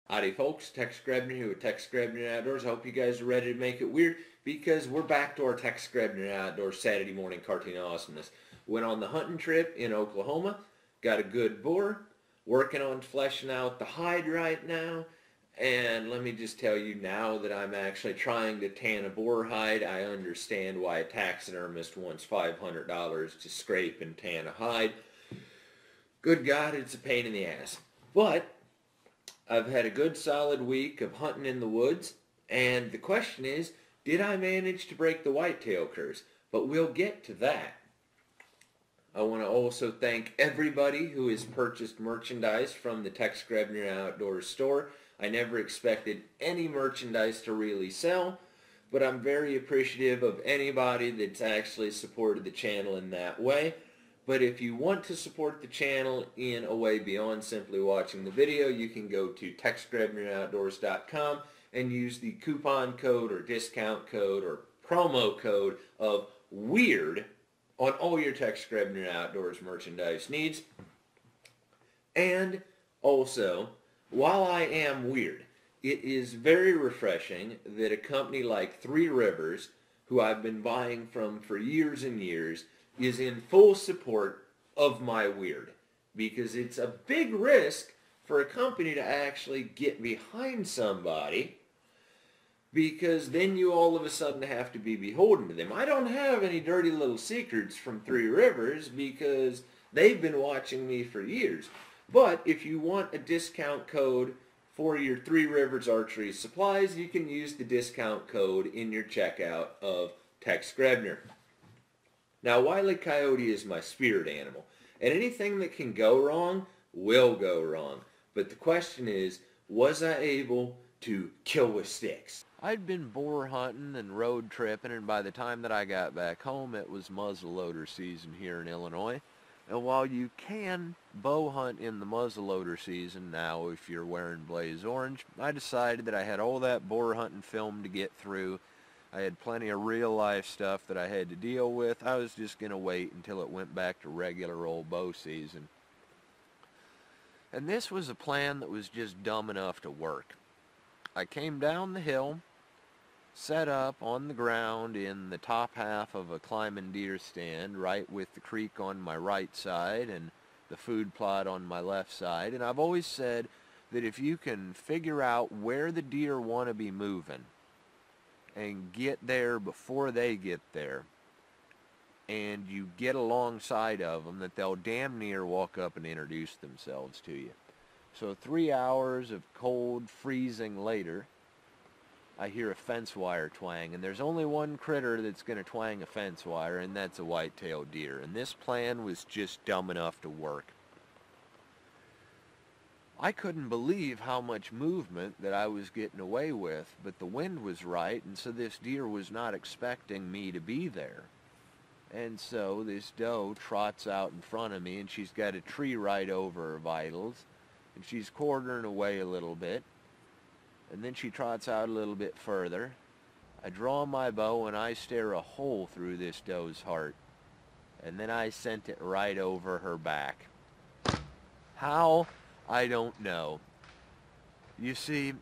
Howdy folks, Tex Grebner here with Tex Grebner Outdoors. I hope you guys are ready to make it weird because we're back to our Tex Grebner Outdoors Saturday morning cartoon awesomeness. Went on the hunting trip in Oklahoma, got a good boar, working on fleshing out the hide right now, and let me just tell you, now that I'm actually trying to tan a boar hide, I understand why a taxidermist wants $500 to scrape and tan a hide. Good God, it's a pain in the ass. But I've had a good solid week of hunting in the woods, and the question is, did I manage to break the whitetail curse? But we'll get to that. I want to also thank everybody who has purchased merchandise from the Tex Grebner Outdoors store. I never expected any merchandise to really sell, but I'm very appreciative of anybody that's actually supported the channel in that way. But if you want to support the channel in a way beyond simply watching the video, you can go to texgrebneroutdoors.com and use the coupon code or discount code or promo code of WEIRD on all your Tex Grebner Outdoors merchandise needs. And also, while I am weird, it is very refreshing that a company like Three Rivers, who I've been buying from for years and years, is in full support of my weird, because it's a big risk for a company to actually get behind somebody, because then you all of a sudden have to be beholden to them. I don't have any dirty little secrets from Three Rivers because they've been watching me for years. But if you want a discount code for your Three Rivers Archery supplies, you can use the discount code in your checkout of Tex Grebner. Now, Wile E. Coyote is my spirit animal, and anything that can go wrong will go wrong. But the question is, was I able to kill with sticks? I'd been boar hunting and road tripping, and by the time that I got back home, it was muzzleloader season here in Illinois. And while you can bow hunt in the muzzleloader season now if you're wearing blaze orange, I decided that I had all that boar hunting film to get through. I had plenty of real life stuff that I had to deal with. I was just going to wait until it went back to regular old bow season. And this was a plan that was just dumb enough to work. I came down the hill, set up on the ground in the top half of a climbing deer stand, right with the creek on my right side and the food plot on my left side. And I've always said that if you can figure out where the deer want to be moving, and get there before they get there, and you get alongside of them, that they'll damn near walk up and introduce themselves to you. So 3 hours of cold freezing later, I hear a fence wire twang, and there's only one critter that's going to twang a fence wire, and that's a white-tailed deer. And this plan was just dumb enough to work. I couldn't believe how much movement that I was getting away with, but the wind was right, and so this deer was not expecting me to be there. And so this doe trots out in front of me, and she's got a tree right over her vitals, and she's quartering away a little bit, and then she trots out a little bit further. I draw my bow, and I stare a hole through this doe's heart, and then I sent it right over her back. How? I don't know. You see,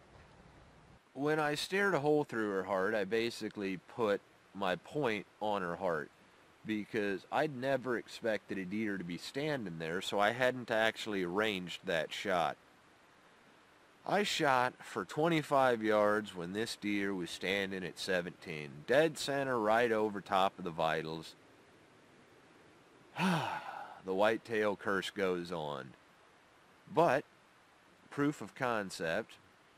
when I stared a hole through her heart, I basically put my point on her heart, because I'd never expected a deer to be standing there, so I hadn't actually arranged that shot. I shot for 25 yards when this deer was standing at 17, dead center right over top of the vitals. The whitetail curse goes on. But, proof of concept,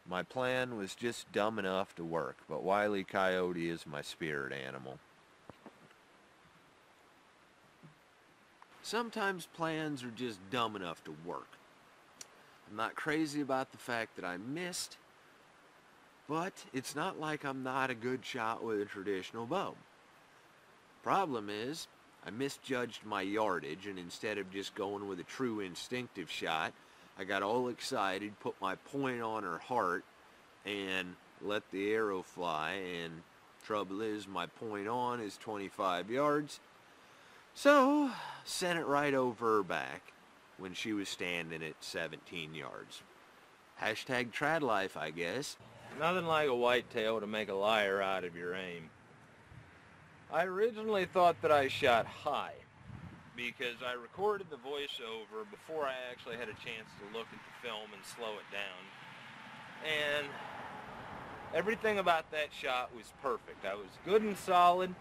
my plan was just dumb enough to work, but Wile E. Coyote is my spirit animal. Sometimes plans are just dumb enough to work. I'm not crazy about the fact that I missed, but it's not like I'm not a good shot with a traditional bow. Problem is, I misjudged my yardage, and instead of just going with a true instinctive shot, I got all excited, put my point on her heart, and let the arrow fly, and trouble is, my point on is 25 yards, so sent it right over her back when she was standing at 17 yards. Hashtag trad life, I guess. Nothing like a whitetail to make a liar out of your aim. I originally thought that I shot high because I recorded the voiceover before I actually had a chance to look at the film and slow it down. And everything about that shot was perfect. I was good and solid,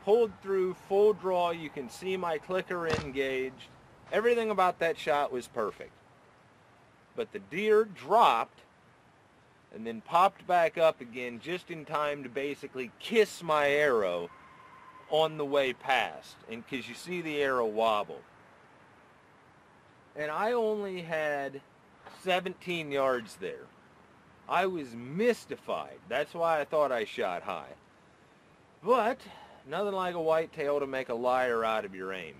pulled through full draw. You can see my clicker engaged. Everything about that shot was perfect. But the deer dropped and then popped back up again just in time to basically kiss my arrow on the way past, and because you see the arrow wobble. And I only had 17 yards there. I was mystified. That's why I thought I shot high. But nothing like a whitetail to make a liar out of your aim.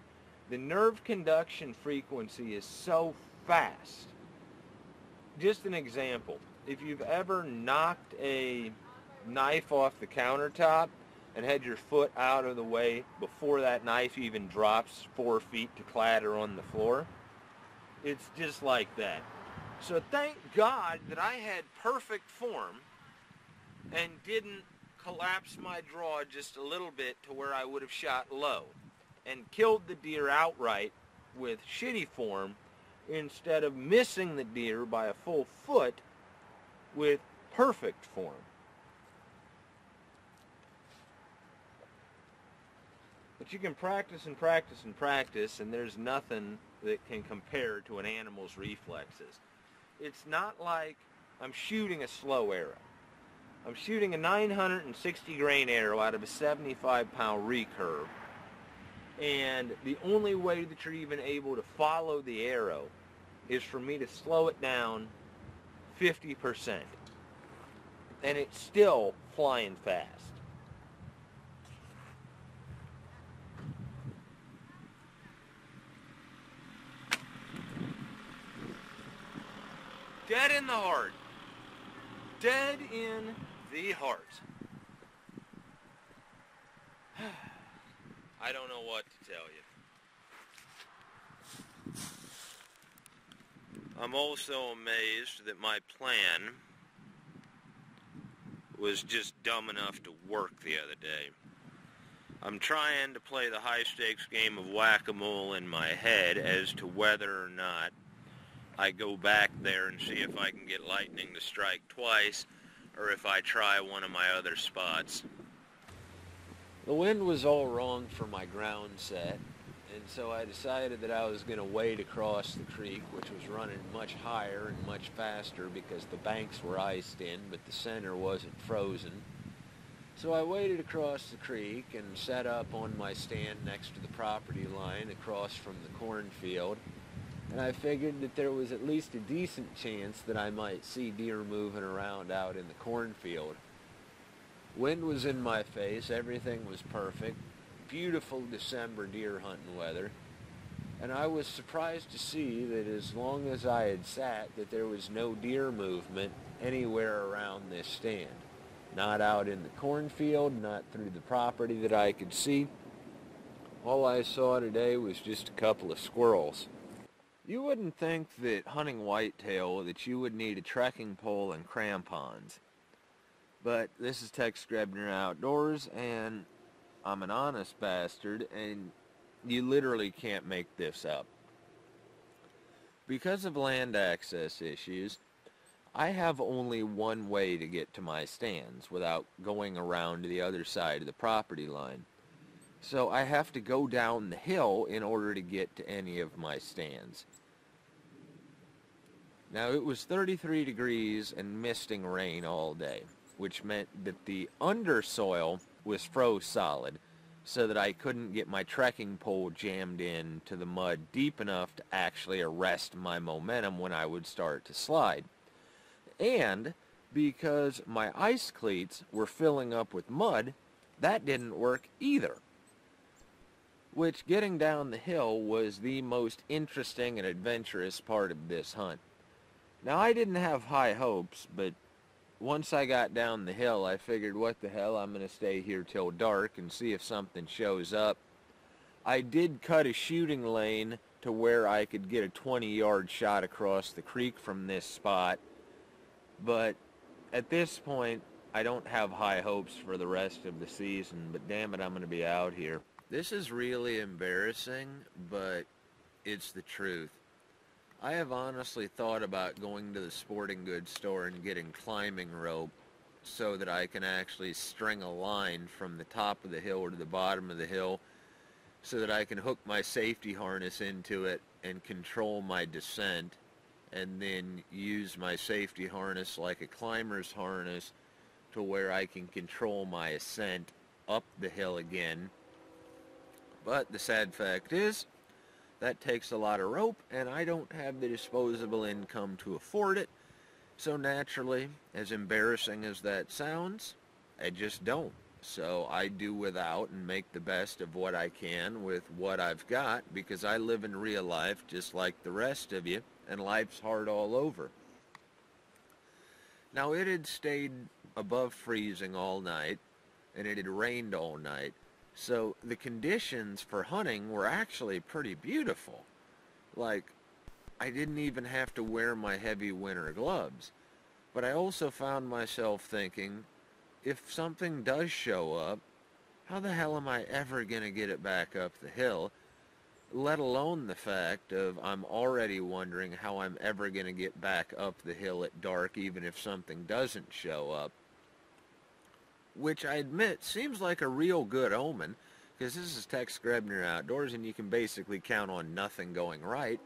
The nerve conduction frequency is so fast. Just an example. If you've ever knocked a knife off the countertop and had your foot out of the way before that knife even drops 4 feet to clatter on the floor, it's just like that. So thank God that I had perfect form and didn't collapse my draw just a little bit to where I would have shot low and killed the deer outright with shitty form instead of missing the deer by a full foot with perfect form. But you can practice and practice and practice, and there's nothing that can compare to an animal's reflexes. It's not like I'm shooting a slow arrow. I'm shooting a 960 grain arrow out of a 75-pound recurve, and the only way that you're even able to follow the arrow is for me to slow it down 50%, and it's still flying fast. Dead in the heart. Dead in the heart. I don't know what to tell you. I'm also amazed that my plan was just dumb enough to work the other day. I'm trying to play the high-stakes game of whack-a-mole in my head as to whether or not I go back there and see if I can get lightning to strike twice, or if I try one of my other spots. The wind was all wrong for my ground set, and so I decided that I was going to wade across the creek, which was running much higher and much faster because the banks were iced in, but the center wasn't frozen. So I waded across the creek and set up on my stand next to the property line across from the cornfield. And I figured that there was at least a decent chance that I might see deer moving around out in the cornfield. Wind was in my face, everything was perfect, beautiful December deer hunting weather, and I was surprised to see that as long as I had sat, that there was no deer movement anywhere around this stand. Not out in the cornfield, not through the property that I could see. All I saw today was just a couple of squirrels. You wouldn't think that hunting whitetail that you would need a trekking pole and crampons. But this is Tex Grebner Outdoors, and I'm an honest bastard, and you literally can't make this up. Because of land access issues, I have only one way to get to my stands without going around to the other side of the property line. So I have to go down the hill in order to get to any of my stands. Now, it was 33 degrees and misting rain all day, which meant that the undersoil was froze solid, so that I couldn't get my trekking pole jammed in to the mud deep enough to actually arrest my momentum when I would start to slide. And because my ice cleats were filling up with mud, that didn't work either. Which, getting down the hill was the most interesting and adventurous part of this hunt. Now, I didn't have high hopes, but once I got down the hill, I figured, what the hell, I'm going to stay here till dark and see if something shows up. I did cut a shooting lane to where I could get a 20-yard shot across the creek from this spot, But at this point, I don't have high hopes for the rest of the season, but damn it, I'm going to be out here. This is really embarrassing, but it's the truth. I have honestly thought about going to the sporting goods store and getting climbing rope so that I can actually string a line from the top of the hill to the bottom of the hill so that I can hook my safety harness into it and control my descent, and then use my safety harness like a climber's harness to where I can control my ascent up the hill again. But the sad fact is, that takes a lot of rope, and I don't have the disposable income to afford it. So naturally, as embarrassing as that sounds, I just don't. So I do without and make the best of what I can with what I've got, because I live in real life just like the rest of you, and life's hard all over. Now, it had stayed above freezing all night, and it had rained all night, so the conditions for hunting were actually pretty beautiful. Like, I didn't even have to wear my heavy winter gloves. But I also found myself thinking, if something does show up, how the hell am I ever going to get it back up the hill? Let alone the fact of I'm already wondering how I'm ever going to get back up the hill at dark even if something doesn't show up. Which I admit seems like a real good omen, because this is Tex Grebner Outdoors and you can basically count on nothing going right.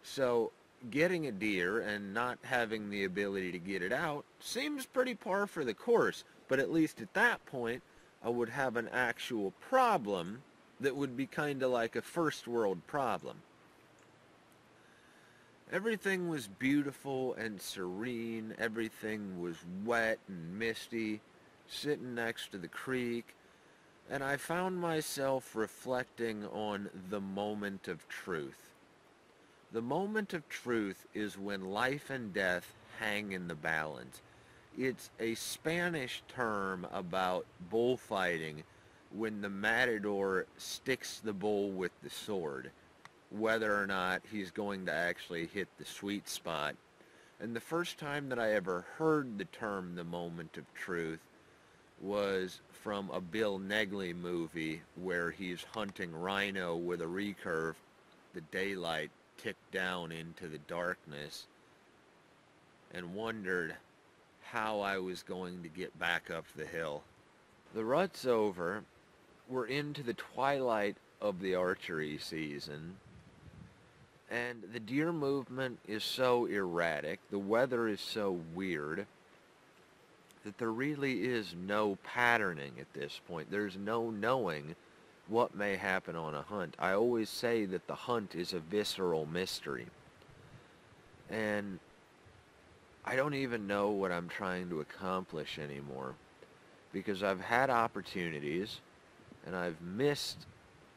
So getting a deer and not having the ability to get it out seems pretty par for the course, but at least at that point I would have an actual problem that would be kind of like a first world problem. Everything was beautiful and serene, everything was wet and misty, sitting next to the creek, and I found myself reflecting on the moment of truth. The moment of truth is when life and death hang in the balance. It's a Spanish term about bullfighting, when the matador sticks the bull with the sword, whether or not he's going to actually hit the sweet spot. And the first time that I ever heard the term the moment of truth was from a Bill Negley movie where he's hunting rhino with a recurve. The daylight ticked down into the darkness, and wondered how I was going to get back up the hill. The rut's over. We're into the twilight of the archery season, and the deer movement is so erratic, the weather is so weird, that there really is no patterning at this point. There's no knowing what may happen on a hunt. I always say that the hunt is a visceral mystery, and I don't even know what I'm trying to accomplish anymore, because I've had opportunities and I've missed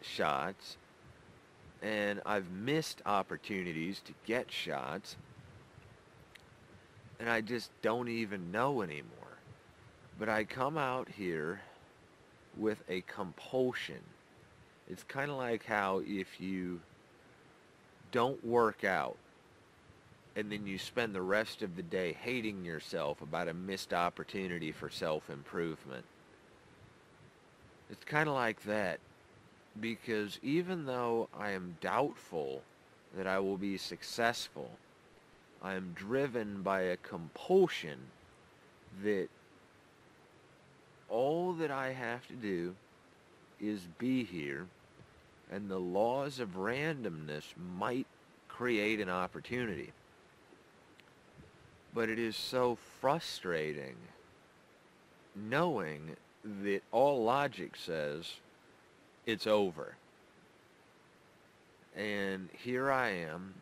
shots, and I've missed opportunities to get shots, and I just don't even know anymore. But I come out here with a compulsion. It's kind of like how if you don't work out and then you spend the rest of the day hating yourself about a missed opportunity for self-improvement. It's kind of like that, because even though I am doubtful that I will be successful, I am driven by a compulsion that all that I have to do is be here, and the laws of randomness might create an opportunity. But it is so frustrating knowing that all logic says it's over. And here I am,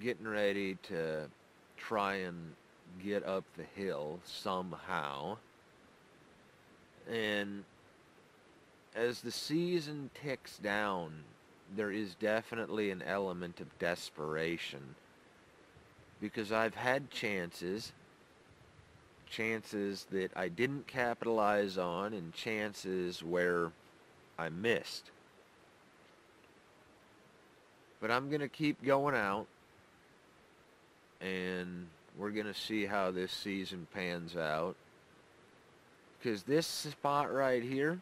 getting ready to try and get up the hill somehow. And as the season ticks down, there is definitely an element of desperation, because I've had chances that I didn't capitalize on, and chances where I missed. But I'm going to keep going out, and We're going to see how this season pans out. Because this spot right here,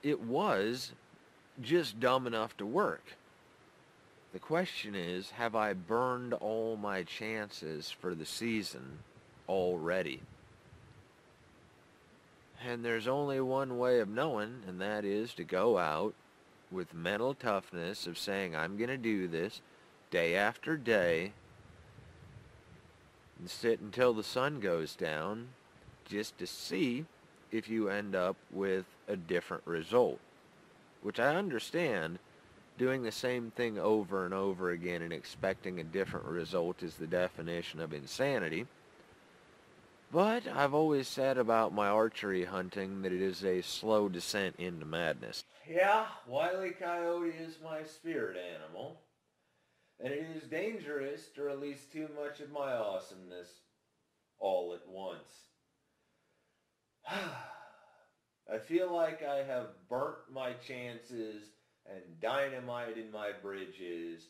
it was just dumb enough to work. The question is, have I burned all my chances for the season already? And there's only one way of knowing, and that is to go out with mental toughness of saying, I'm going to do this day after day, and sit until the sun goes down just to see if you end up with a different result. Which I understand, doing the same thing over and over again and expecting a different result is the definition of insanity. But I've always said about my archery hunting that it is a slow descent into madness. Yeah, Wile E. Coyote is my spirit animal. And it is dangerous to release too much of my awesomeness all at once. I feel like I have burnt my chances and dynamited my bridges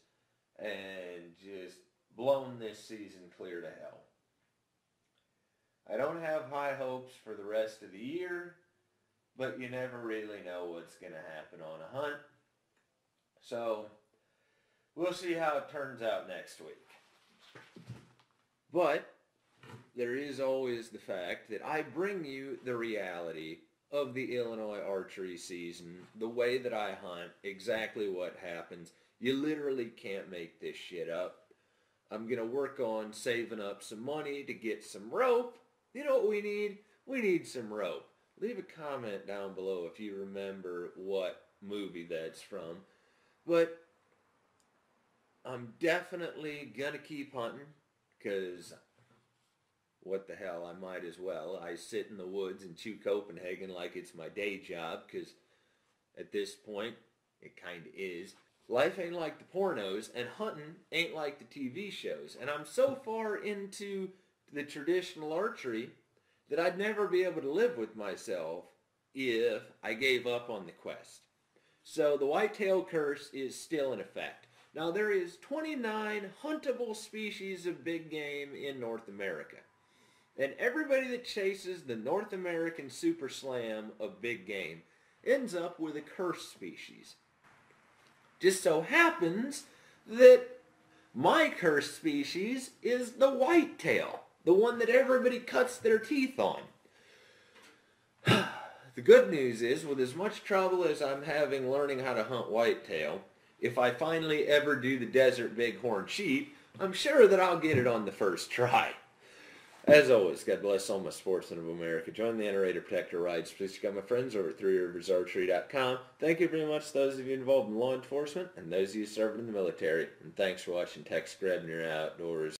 and just blown this season clear to hell. I don't have high hopes for the rest of the year, but you never really know what's going to happen on a hunt. So we'll see how it turns out next week. But there is always the fact that I bring you the reality of the Illinois archery season, the way that I hunt, exactly what happens. You literally can't make this shit up. I'm going to work on saving up some money to get some rope. You know what we need? We need some rope. Leave a comment down below if you remember what movie that's from. But I'm definitely going to keep hunting because what the hell, I might as well. I sit in the woods and chew Copenhagen like it's my day job because at this point, it kind of is. Life ain't like the pornos and hunting ain't like the TV shows. And I'm so far into the traditional archery that I'd never be able to live with myself if I gave up on the quest. So the whitetail curse is still in effect. Now there is 29 huntable species of big game in North America. And everybody that chases the North American super slam of big game ends up with a cursed species. Just so happens that my cursed species is the whitetail, the one that everybody cuts their teeth on. The good news is, with as much trouble as I'm having learning how to hunt whitetail, if I finally ever do the desert bighorn sheep, I'm sure that I'll get it on the first try. As always, God bless all my sportsmen of America. Join the NRA Protector Rides. Please check out my friends over at threeriversarchery.com. Thank you very much to those of you involved in law enforcement and those of you serving in the military. And thanks for watching Tex Grebner Outdoors.